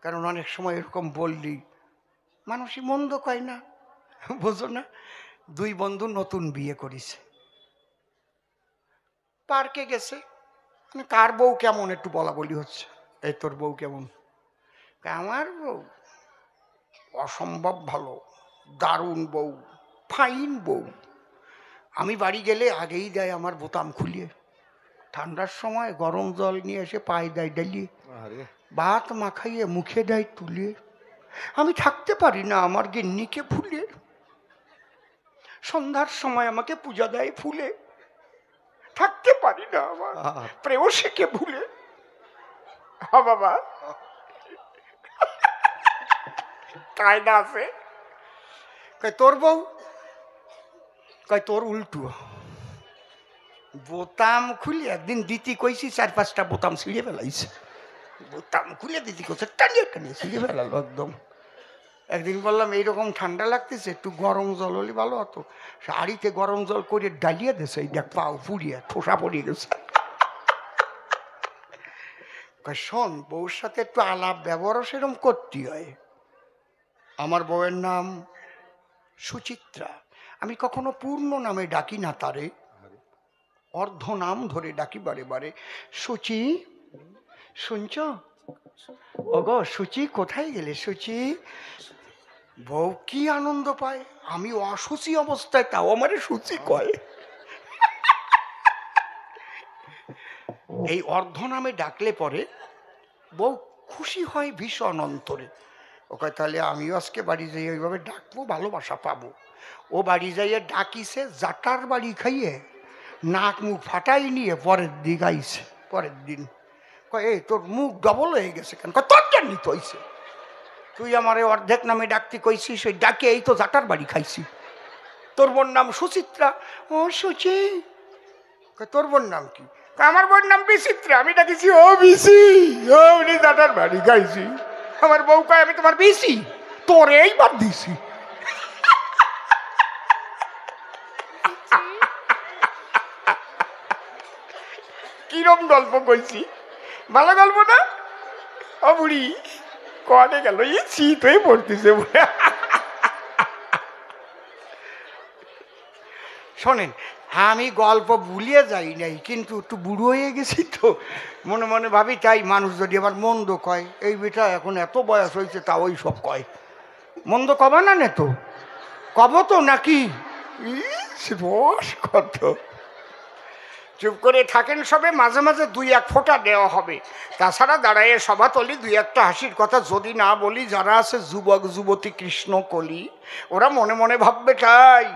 কারণ অনেক সময় এরকম বললি মানুষই মন্দ কয় না, বোঝো না। দুই বন্ধু নতুন বিয়ে করেছে, পার্কে গেছে, মানে কার বউ কেমন একটু বলা বলি হচ্ছে, এই তোর বউ কেমন? আমার বউ অসম্ভব ভালো, দারুণ বউ, ফাইন বউ। আমি বাড়ি গেলে আগেই দেয় আমার বোতাম খুলিয়ে, ঠান্ডার সময় গরম জল নিয়ে এসে পায়ে দেয় ডালিয়ে, ভাত মাখাইয়ে মুখে দেয় তুলে। আমি থাকতে পারি না আমার গিন্নিকে ভুলে, সন্ধ্যার সময় আমাকে পূজা দেয় ফুলে, থাকতে পারি না আমার প্রেয়সীকে ভুলে। হ্যাঁ বাবা, কায়দা আছে। কয় তোর বউ? কয় তোর উল্টো। বোতাম খুলে একদিন দিতি কইছি, 4-5টা বোতাম ছিঁড়ে ফেলাইছে। বোতাম খুলে দিতি কইছে, টানিয়ে টানিয়ে ছিঁড়ে ফেলালো একদম। একদিন বললাম এইরকম ঠান্ডা লাগতেছে, একটু গরম জল হলে ভালো হতো। শাড়িতে গরম জল করে ডালিয়ে দিয়েছে, এই দেখ পাও পুড়িয়ে ঠোসা পড়িয়ে গেছে। শোন, বউর সাথে একটু আলাপ ব্যবহারও সেরকম করতে হয়। আমার বউয়ের নাম সুচিত্রা, আমি কখনো পূর্ণ নামে ডাকি না তারে, অর্ধ নাম ধরে ডাকি বারে বারে। সুচি, শুনছ? ওগো সুচি, কোথায় গেলে সুচি? বউ কি আনন্দ পায়, আমি অসুচি অবস্থায় তাও আমারে সুচি কয়। এই অর্ধ নামে ডাকলে পরে বউ খুশি হয় ভীষণ অন্তরে। ও কয় তাহলে আমিও আজকে বাড়ি যাই ওইভাবে ডাকবো, ভালোবাসা পাবো। ও বাড়ি যাইয়ে ডাকিছে, জাটার বাড়ি খাইয়ে নাক মুখ ফাটাই নিয়ে পরের দিন আইছে। পরের দিন কয় এই তোর মুখ ডবল হয়ে গেছে কেন? কয় তোর জানি তো হইছে, তুই আমার অর্ধেক নামে ডাকতে কইছিস, ওই ডাকে এই তো জাটার বাড়ি খাইছি। তোর বোন নাম সুচিত্রা। ও সুচি। তোর বোন নাম কি? আমার বোন নাম বিচিত্রা, আমি ডাকিছি ও বিসি, ও উনি জাটার বাড়ি খাইছি। আমার বউ কয় আমি তোমার বিসি, তোরে এইবার দিছি। কিরম গল্প কইছি, ভালো গল্প না? ও বুড়ি কনে গেল, এই শীত হয়ে পড়তেছে। শোনেন, আমি গল্প ভুলিয়ে যাই নাই, কিন্তু একটু বুড়ো হয়ে গেছি তো মনে মনে ভাবি তাই মানুষ যদি আবার মন্দ কয়, এই বেটা এখন এত বয়স হয়েছে তা ওই সব কয়, মন্দ কবা না নে তো, কব তো নাকি? রস কত, চুপ করে থাকেন সবে, মাঝে মাঝে 2-1 ফোঁটা দেওয়া হবে। তাছাড়া দাঁড়ায় সভাতলি 2-1টা হাসির কথা যদি না বলি, যারা আছে যুবক যুবতী কৃষ্ণ কলি, ওরা মনে মনে ভাববে তাই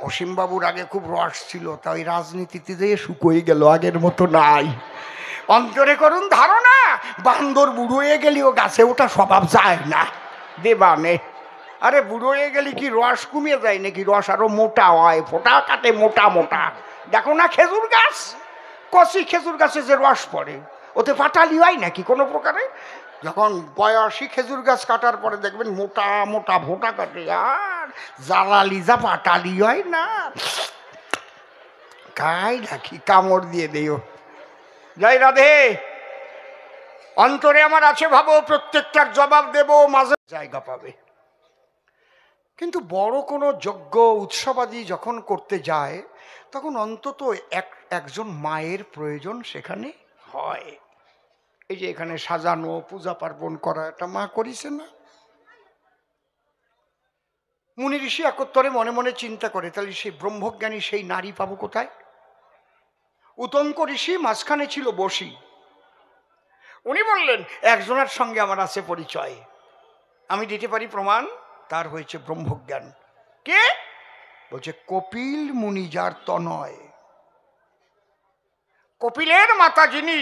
অসীমবাবুর আগে খুব রস ছিল, তা ওই রাজনীতিতে যেয়ে শুকোই গেল, আগের মতো নাই। অন্তরে করুন ধারণা, বান্দর বুড়ো হয়ে গেলেও গাছে ওঠা স্বভাব যায় না দেবানে। আরে বুড়ো হয়ে গেলে কি রস কমিয়ে যায় নাকি? রস আরো মোটা হয়, ফোটা কাটে মোটা মোটা। দেখো না খেজুর গাছ, কচি খেজুর গাছে যে রস পড়ে, ওতে পাটালি হয় নাকি কোনো প্রকারে? যখন বয়সী খেজুর গাছ কাটার পরে দেখবেন মোটা মোটা ভোটা কাটে, আর জ্বালালি যা পাটালি হয় না। খাই নাকি কামড় দিয়ে দিও। জয় রাধে। অন্তরে আমার আছে ভাবো, প্রত্যেকটার জবাব দেব, মাঝে জায়গা পাবে। কিন্তু বড় কোনো যজ্ঞ উৎসবাদি যখন করতে যায়, তখন অন্তত একজন মায়ের প্রয়োজন সেখানে হয়। এই যে এখানে সাজানো, পূজা পার্বণ করা, একটা মা করিছে না? মুনি ঋষি একত্তরে মনে মনে চিন্তা করে, তাহলে সেই ব্রহ্মজ্ঞানী সেই নারী পাবো কোথায়? উতঙ্ক ঋষি মাঝখানে ছিল বসি, উনি বললেন একজনের সঙ্গে আমার আছে পরিচয়, আমি দিতে পারি প্রমাণ, তার হয়েছে ব্রহ্মজ্ঞান। কে? বলছে কপিল মুনি, যার তনয়। কপিলের মাতা যিনি,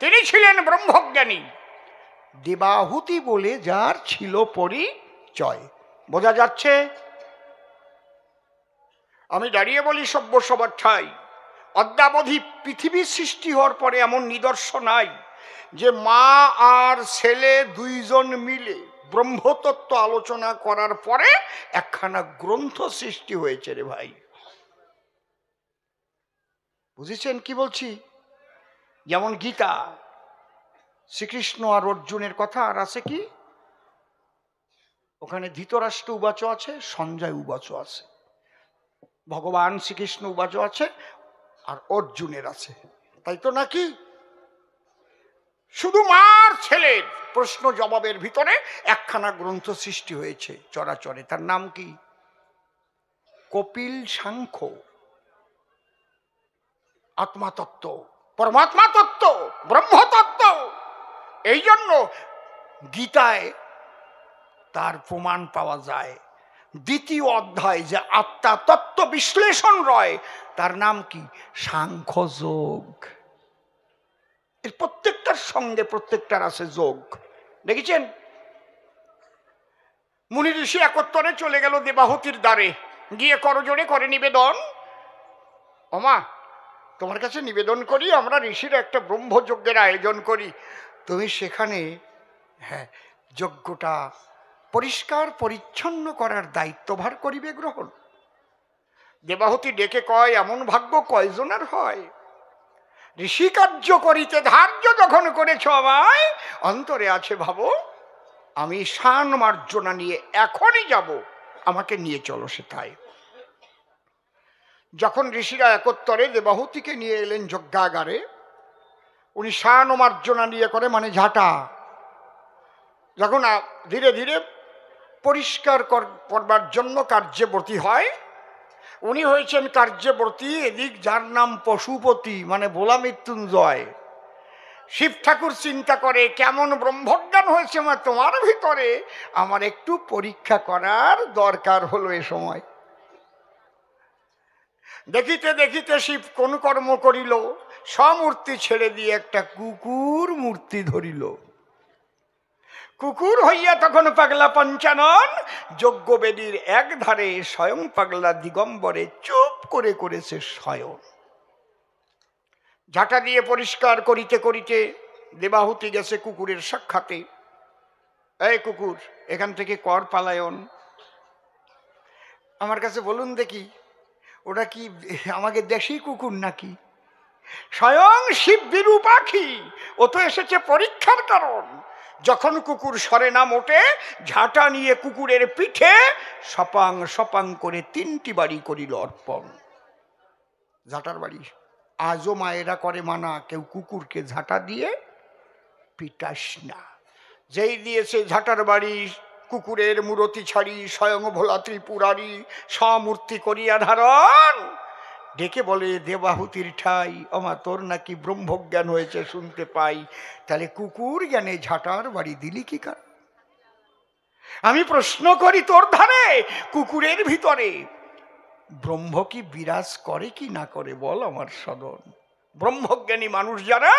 তিনি ছিলেন ব্রহ্মজ্ঞানী। দেবাহুতি বলে যার ছিল পরিচয়। বোঝা যাচ্ছে? আমি দাঁড়িয়ে বলি সভ্য সবার ঠাই, অদ্যাবধি পৃথিবীর সৃষ্টি হওয়ার পরে এমন নিদর্শন নাই যে মা আর ছেলে দুইজন মিলে ব্রহ্মতত্ত্ব আলোচনা করার পরে একখানা গ্রন্থ সৃষ্টি হয়েছে রে ভাই। বুঝেছেন কি বলছি? যেমন গীতা, শ্রীকৃষ্ণ আর অর্জুনের কথা আর আছে কি? ওখানে ধৃতরাষ্ট্র উবাচ আছে, সঞ্জয় উবাচ আছে, ভগবান শ্রীকৃষ্ণ উবাচ আছে, আর অর্জুনের আছে, তাই তো নাকি? শুধু মার ছেলের প্রশ্ন জবাবের ভিতরে একখানা গ্রন্থ সৃষ্টি হয়েছে চরাচরে। তার নাম কি? কপিল সাংখ্য, আত্মাতত্ত্ব, পরমাত্মা তত্ত্ব, ব্রহ্মতত্ত্ব। এই জন্য গীতায় তার প্রমাণ পাওয়া যায়। দ্বিতীয় অধ্যায় যে আত্মা তত্ত্ব বিশ্লেষণ রয়, তার নাম কি? সাংখ্যযোগ। এর প্রত্যেকটার সঙ্গে প্রত্যেকটার আছে যোগ। দেখেছেন? মুনি ঋষি একত্তরে চলে গেল দেবাহুতির দ্বারে, গিয়ে করজোড়ে করে নিবেদন, ওমা তোমার কাছে নিবেদন করি, আমরা ঋষির একটা ব্রহ্মযজ্ঞের আয়োজন করি, তুমি সেখানে যজ্ঞটা পরিষ্কার পরিচ্ছন্ন করার দায়িত্বভার করিবে গ্রহণ। দেবাহুতি ডেকে কয়, এমন ভাগ্য কয়জনের হয়? ঋষি কার্য করিতে ধার্য যখন করেছ আমায়, অন্তরে আছে ভাবো আমি শান মার্জনা নিয়ে এখনই যাব, আমাকে নিয়ে চলো সেটাই। যখন ঋষিরা একত্তরে দেবাহুতিকে নিয়ে এলেন যজ্ঞাগারে, উনি শান ও মার্জনা নিয়ে করে, মানে ঝাঁটা, যখন ধীরে ধীরে পরিষ্কার করবার জন্য কার্যবর্তী হয়, উনি হয়েছেন কার্যবর্তী। এদিক যার নাম পশুপতি, মানে ভোলা মৃত্যুঞ্জয়। শিব ঠাকুর চিন্তা করে, কেমন ব্রহ্মজ্ঞান হয়েছে মা তোমার ভিতরে, আমার একটু পরীক্ষা করার দরকার হলো এ সময়। দেখিতে দেখিতে শিব কোন কর্ম করিল, সমূর্তি ছেড়ে দিয়ে একটা কুকুর মূর্তি ধরিল। কুকুর হইয়া তখন পাগলা পঞ্চানন যজ্ঞবেদীর এক ধারে স্বয়ং পাগলা দিগম্বরে চুপ করে করেছে শয়ন। ঝাঁটা দিয়ে পরিষ্কার করিতে করিতে দেবাহুতি গেছে কুকুরের সাক্ষাতে। এই কুকুর, এখান থেকে কর পালায়ন। আমার কাছে বলুন দেখি, ওটা কি আমাকে দেশি কুকুর নাকি? স্বয়ং শিব বিরু পাখি, ও তো এসেছে পরীক্ষার কারণ। যখন কুকুর সরে না মোটে, ঝাঁটা নিয়ে কুকুরের পিঠে সপাং সপাং করে 3টি বাড়ি করিল অর্পণ। ঝাঁটার বাড়ি আজও মায়েরা করে মানা, কেউ কুকুরকে ঝাঁটা দিয়ে পিটাস না। যেই দিয়েছে ঝাঁটার বাড়ি, কুকুরের মূরতি ছাড়ি স্বয়ং ভোলা ত্রিপুরারি সমূর্তি করিয়া ধারণ। ডেকে বলে, দেবাহুতির ঠাই, আমা তোর নাকি ব্রহ্মজ্ঞান হয়েছে শুনতে পাই, তাহলে কুকুর জ্ঞানে ঝাঁটার বাড়ি দিলি কি কারণ? আমি প্রশ্ন করি তোর ধারে, কুকুরের ভিতরে ব্রহ্ম কি বিরাজ করে কি না করে বল আমার সদন। ব্রহ্মজ্ঞানী মানুষ যারা,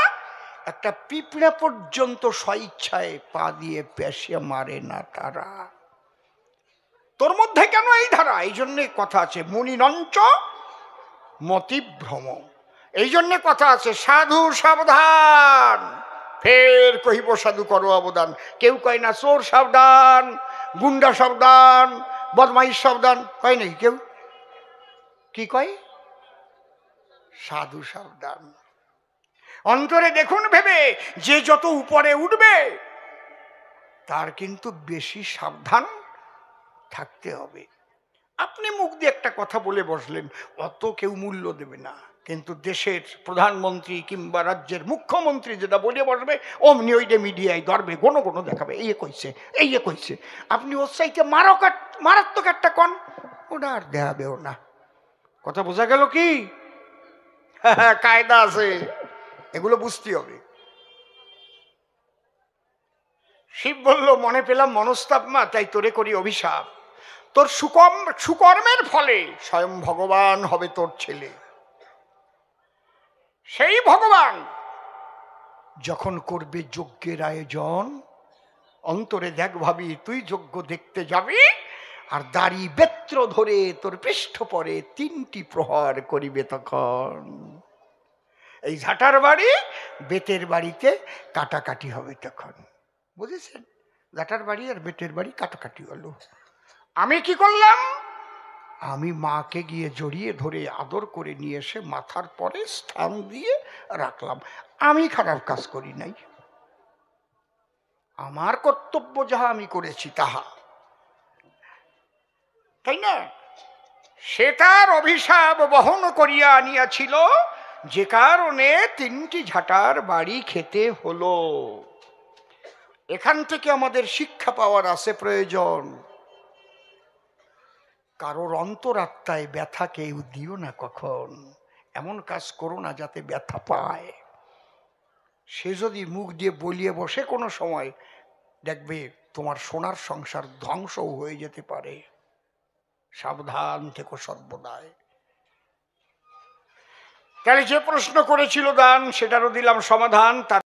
একটা পিঁপড়া পর্যন্ত স্বইচ্ছায় পা দিয়ে পেশে মারে না তারা। তোর মধ্যে কেন এই ধারা? এই জন্যে কথা আছে মুনি নঞ্চ মতিভ্রম। এই জন্যে কথা আছে সাধু সাবধান, ফের কহিব সাধু করো অবদান। কেউ কয় না চোর সাবধান, গুন্ডা সাবধান, বদমাইশ সাবধান, কয় নাকি কেউ? কি কয়? সাধু সাবধান। অন্তরে দেখুন ভেবে, যে যত উপরে উঠবে তার কিন্তু বেশি সাবধান থাকতে হবে। আপনি মুখ দিয়ে একটা কথা বলে বসলেন, অত কেউ মূল্য দেবে না, কিন্তু দেশের প্রধানমন্ত্রী কিংবা রাজ্যের মুখ্যমন্ত্রী যেটা বলে বসবে, অমনি ওইটা মিডিয়ায় ধরবে, কোনো কোনো দেখাবে, এই কইছে এই কইছে। আপনি ওর চাইতে মারাত্মক একটা কন, ওটা আর দেখাবেও না। কথা বোঝা গেল কি? কায়দা আছে, এগুলো বুঝতে হবে। শিব বলল, মনে পেলাম মনস্তাপ মা, তাই তোরে করি অভিশাপ। তোর সুকর্মের ফলে স্বয়ং ভগবান হবে তোর ছেলে। সেই ভগবান যখন করবে যজ্ঞের আয়োজন, অন্তরে দেখ ভাবি, তুই যজ্ঞ দেখতে যাবি, আর দাড়ি বেত্র ধরে তোর পৃষ্ঠ পরে 3টি প্রহার করিবে। তখন এই ঝাঁটার বাড়ি বেতের বাড়িতে কাটাকাটি হবে। তখন বুঝেছেন? ঝাঁটার বাড়ি আর বেতের বাড়ি কাটাকাটি হলো। আমি কি করলাম? আমি মাকে গিয়ে জড়িয়ে ধরে আদর করে নিয়ে এসে মাথার পরে স্থান দিয়ে রাখলাম। আমি খারাপ কাজ করি নাই। আমার কর্তব্য যাহা আমি করেছি তাহা, তাই না? সে তার অভিশাপ বহন করিয়া আনিয়াছিল, যে কারণে 3টি ঝাঁটার বাড়ি খেতে হলো। এখান থেকে আমাদের শিক্ষা পাওয়ার আছে প্রয়োজন। কারোর অন্তরাত্মায় ব্যথা কেউ দিও না, কখন এমন কাজ করো না যাতে ব্যথা পায়। সে যদি মুখ দিয়ে বলিয়ে বসে কোনো সময়, দেখবে তোমার সোনার সংসার ধ্বংসও হয়ে যেতে পারে। সাবধান থেকো সর্বদাই। তাহলে যে প্রশ্ন করেছিল দান, সেটারও দিলাম সমাধান।